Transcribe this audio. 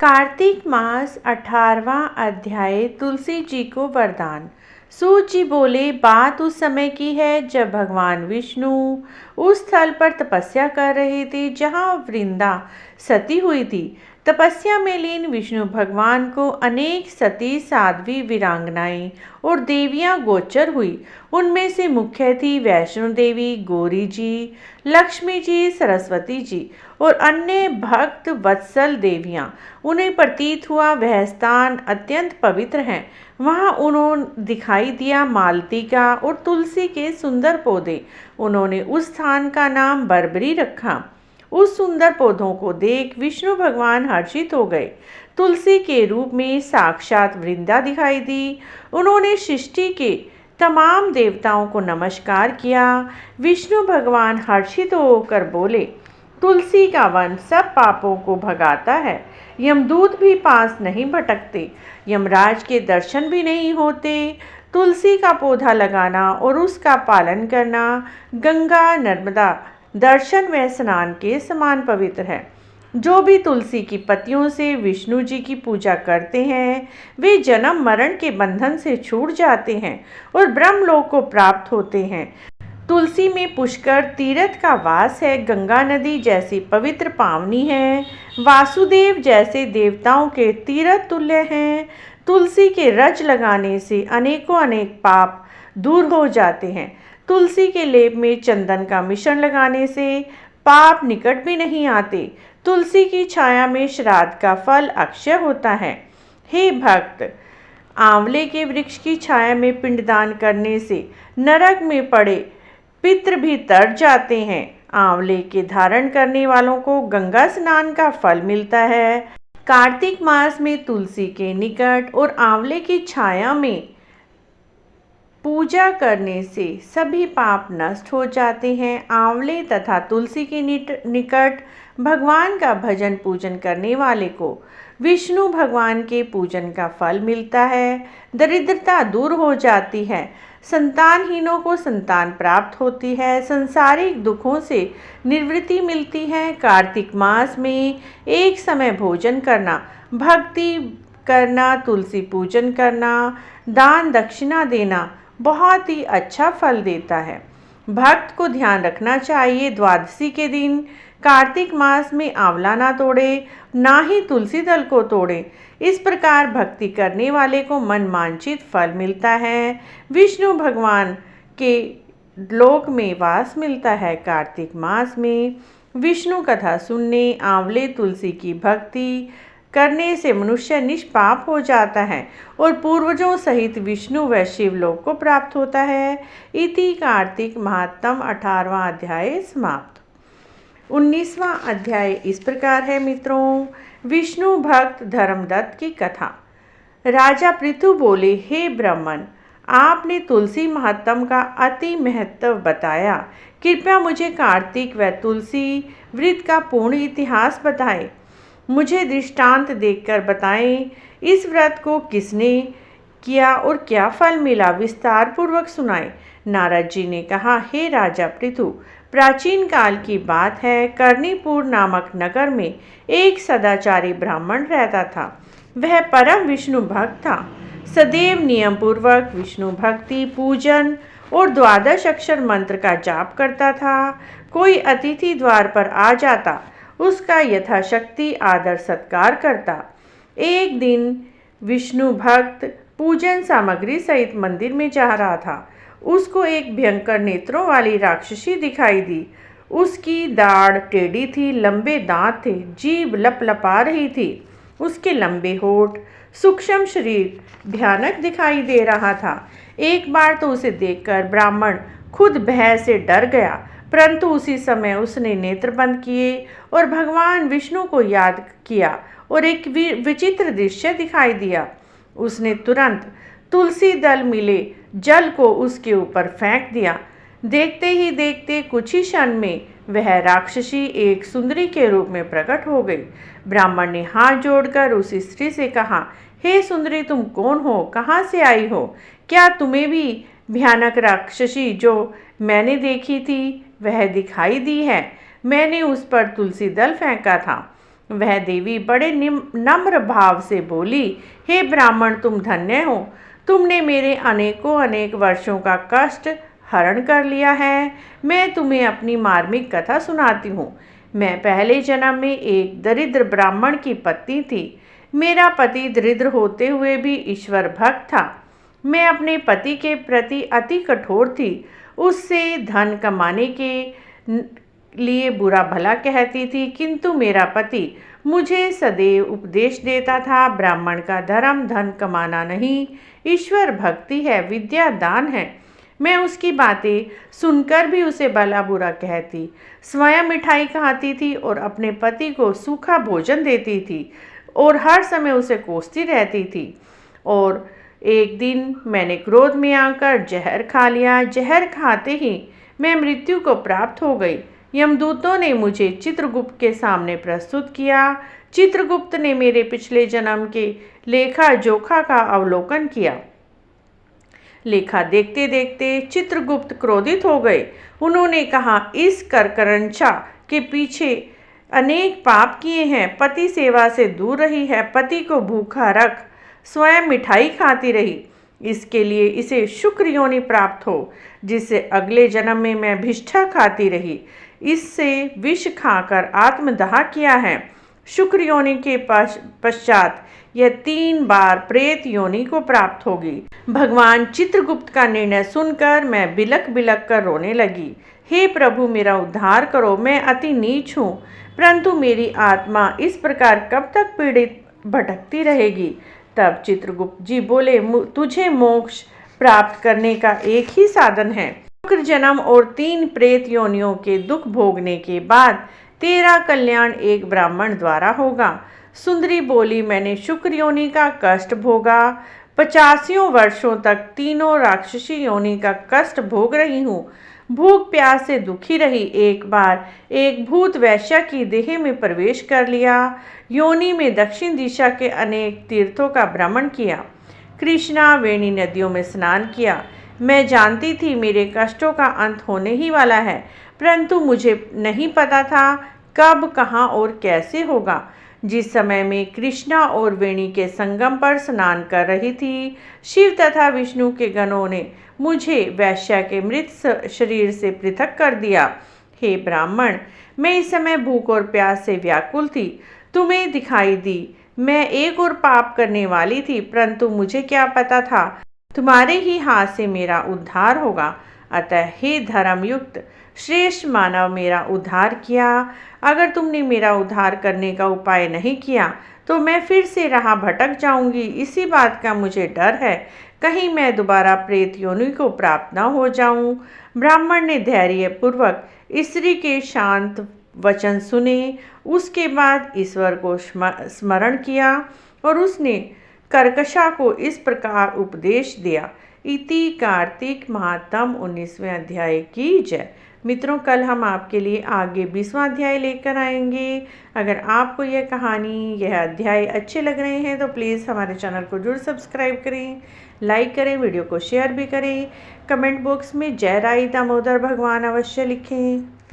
कार्तिक मास 18वां अध्याय। तुलसी जी को वरदान। सूत जी बोले, बात उस समय की है जब भगवान विष्णु उस स्थल पर तपस्या कर रहे थे जहाँ वृंदा सती हुई थी। तपस्या में लीन विष्णु भगवान को अनेक सती साध्वी वीरांगनाएं और देवियां गोचर हुई। उनमें से मुख्य थी वैष्णो देवी, गौरी जी, लक्ष्मी जी, सरस्वती जी और अन्य भक्त वत्सल देवियां। उन्हें प्रतीत हुआ वह स्थान अत्यंत पवित्र है। वहां उन्होंने दिखाई दिया मालती का और तुलसी के सुंदर पौधे। उन्होंने उस स्थान का नाम बरबरी रखा। उस सुंदर पौधों को देख विष्णु भगवान हर्षित हो गए। तुलसी के रूप में साक्षात वृंदा दिखाई दी। उन्होंने सृष्टि के तमाम देवताओं को नमस्कार किया। विष्णु भगवान हर्षित होकर बोले, तुलसी का वन सब पापों को भगाता है। यमदूत भी पास नहीं भटकते, यमराज के दर्शन भी नहीं होते। तुलसी का पौधा लगाना और उसका पालन करना गंगा नर्मदा दर्शन व स्नान के समान पवित्र है। जो भी तुलसी की पत्तियों से विष्णु जी की पूजा करते हैं वे जन्म मरण के बंधन से छूट जाते हैं और ब्रह्मलोक को प्राप्त होते हैं। तुलसी में पुष्कर तीर्थ का वास है। गंगा नदी जैसी पवित्र पावनी है। वासुदेव जैसे देवताओं के तीर्थ तुल्य हैं। तुलसी के रज लगाने से अनेकों अनेक पाप दूर हो जाते हैं। तुलसी के लेप में चंदन का मिश्रण लगाने से पाप निकट भी नहीं आते। तुलसी की छाया में श्राद्ध का फल अक्षय होता है। हे भक्त, आंवले के वृक्ष की छाया में पिंडदान करने से नरक में पड़े पितृ भी तर जाते हैं। आंवले के धारण करने वालों को गंगा स्नान का फल मिलता है। कार्तिक मास में तुलसी के निकट और आंवले की छाया में पूजा करने से सभी पाप नष्ट हो जाते हैं। आंवले तथा तुलसी के निकट भगवान का भजन पूजन करने वाले को विष्णु भगवान के पूजन का फल मिलता है। दरिद्रता दूर हो जाती है। संतानहीनों को संतान प्राप्त होती है। संसारिक दुखों से निवृत्ति मिलती है। कार्तिक मास में एक समय भोजन करना, भक्ति करना, तुलसी पूजन करना, दान दक्षिणा देना बहुत ही अच्छा फल देता है। भक्त को ध्यान रखना चाहिए, द्वादशी के दिन कार्तिक मास में आंवला ना तोड़े, ना ही तुलसी दल को तोड़े। इस प्रकार भक्ति करने वाले को मनमांचित फल मिलता है। विष्णु भगवान के लोक में वास मिलता है। कार्तिक मास में विष्णु कथा सुनने, आंवले तुलसी की भक्ति करने से मनुष्य निष्पाप हो जाता है और पूर्वजों सहित विष्णु व शिवलोक को प्राप्त होता है। इति कार्तिक महात्म 18वां अध्याय समाप्त। 19वां अध्याय इस प्रकार है मित्रों। विष्णु भक्त धर्मदत्त की कथा। राजा पृथु बोले, हे ब्राह्मण, आपने तुलसी महात्म का अति महत्व बताया। कृपया मुझे कार्तिक व तुलसी व्रत का पूर्ण इतिहास बताएं। मुझे दृष्टांत देकर बताएं, इस व्रत को किसने किया और क्या फल मिला, विस्तार पूर्वक सुनाएं। नारद जी ने कहा, हे राजा पृथु, प्राचीन काल की बात है। कर्णीपुर नामक नगर में एक सदाचारी ब्राह्मण रहता था। वह परम विष्णु भक्त था। सदैव नियम पूर्वक विष्णु भक्ति, पूजन और 12 अक्षर मंत्र का जाप करता था। कोई अतिथि द्वार पर आ जाता, उसका यथाशक्ति आदर सत्कार करता। एक दिन विष्णु भक्त पूजन सामग्री सहित मंदिर में जा रहा था। उसको एक भयंकर नेत्रों वाली राक्षसी दिखाई दी। उसकी दाढ़ टेढ़ी थी, लंबे दांत थे, जीभ लपलपा रही थी। उसके लंबे होठ, सूक्ष्म शरीर भयानक दिखाई दे रहा था। एक बार तो उसे देखकर ब्राह्मण खुद भय से डर गया, परंतु उसी समय उसने नेत्र बंद किए और भगवान विष्णु को याद किया और एक विचित्र दृश्य दिखाई दिया। उसने तुरंत तुलसी दल मिले जल को उसके ऊपर फेंक दिया। देखते ही देखते कुछ ही क्षण में वह राक्षसी एक सुंदरी के रूप में प्रकट हो गई। ब्राह्मण ने हाथ जोड़कर उस स्त्री से कहा, हे सुंदरी, तुम कौन हो, कहाँ से आई हो? क्या तुम्हें भी भयानक राक्षसी जो मैंने देखी थी वह दिखाई दी है? मैंने उस पर तुलसी दल फेंका था। वह देवी बड़े नम्र भाव से बोली, हे ब्राह्मण, तुम धन्य हो। तुमने मेरे अनेकों अनेक वर्षों का कष्ट हरण कर लिया है। मैं तुम्हें अपनी मार्मिक कथा सुनाती हूँ। मैं पहले जन्म में एक दरिद्र ब्राह्मण की पत्नी थी। मेरा पति दरिद्र होते हुए भी ईश्वर भक्त था। मैं अपने पति के प्रति अति कठोर थी। उससे धन कमाने के लिए बुरा भला कहती थी, किंतु मेरा पति मुझे सदैव उपदेश देता था, ब्राह्मण का धर्म धन कमाना नहीं, ईश्वर भक्ति है, विद्या दान है। मैं उसकी बातें सुनकर भी उसे भला बुरा कहती, स्वयं मिठाई खाती थी और अपने पति को सूखा भोजन देती थी और हर समय उसे कोसती रहती थी। और एक दिन मैंने क्रोध में आकर जहर खा लिया। जहर खाते ही मैं मृत्यु को प्राप्त हो गई। यमदूतों ने मुझे चित्रगुप्त के सामने प्रस्तुत किया। चित्रगुप्त ने मेरे पिछले जन्म के लेखा जोखा का अवलोकन किया। लेखा देखते देखते चित्रगुप्त क्रोधित हो गए। उन्होंने कहा, इस करकरंचा के पीछे अनेक पाप किए हैं। पति सेवा से दूर रही है, पति को भूखा रख, स्वयं मिठाई खाती रही। इसके लिए इसे शुक्र योनि प्राप्त हो, जिससे अगले जन्म में मैं भिक्षा खाती रही। इससे विष खाकर आत्मदाह किया है। शुक्र योनि के पश्चात यह 3 बार प्रेत योनि को प्राप्त होगी। भगवान चित्रगुप्त का निर्णय सुनकर मैं बिलक बिलक कर रोने लगी। हे प्रभु, मेरा उद्धार करो, मैं अति नीच हूँ, परंतु मेरी आत्मा इस प्रकार कब तक पीड़ित भटकती रहेगी। तब चित्रगुप्त जी बोले, तुझे मोक्ष प्राप्त करने का एक ही साधन है। शुक्र जन्म और 3 प्रेत योनियों के दुख भोगने के बाद तेरा कल्याण एक ब्राह्मण द्वारा होगा। सुंदरी बोली, मैंने शुक्र योनि का कष्ट भोगा, 85 वर्षों तक तीनों राक्षसी योनि का कष्ट भोग रही हूँ। भूख प्यास से दुखी रही। एक बार एक भूत वैश्या की देह में प्रवेश कर लिया। योनि में दक्षिण दिशा के अनेक तीर्थों का भ्रमण किया। कृष्णा वेणी नदियों में स्नान किया। मैं जानती थी मेरे कष्टों का अंत होने ही वाला है, परंतु मुझे नहीं पता था कब, कहाँ और कैसे होगा। जिस समय में कृष्णा और वेणी के संगम पर स्नान कर रही थी, शिव तथा विष्णु के गणों ने मुझे वैश्या के मृत शरीर से पृथक कर दिया। हे ब्राह्मण, मैं इस समय भूख और प्यास से व्याकुल थी। तुम्हें दिखाई दी। मैं एक और पाप करने वाली थी, परंतु मुझे क्या पता था तुम्हारे ही हाथ से मेरा उद्धार होगा। अतः हे धर्मयुक्त श्रेष्ठ मानव, मेरा उद्धार किया। अगर तुमने मेरा उद्धार करने का उपाय नहीं किया तो मैं फिर से राह भटक जाऊंगी। इसी बात का मुझे डर है, कहीं मैं दोबारा प्रेत योनि को प्राप्त न हो जाऊं। ब्राह्मण ने धैर्यपूर्वक स्त्री के शांत वचन सुने। उसके बाद ईश्वर को स्मरण किया और उसने कर्कशा को इस प्रकार उपदेश दिया। इति कार्तिक महात्म 19वें अध्याय की जय। मित्रों, कल हम आपके लिए आगे 20वां अध्याय लेकर आएंगे। अगर आपको यह कहानी, यह अध्याय अच्छे लग रहे हैं तो प्लीज़ हमारे चैनल को जरूर सब्सक्राइब करें, लाइक करें, वीडियो को शेयर भी करें। कमेंट बॉक्स में जय राई दामोदर भगवान अवश्य लिखें।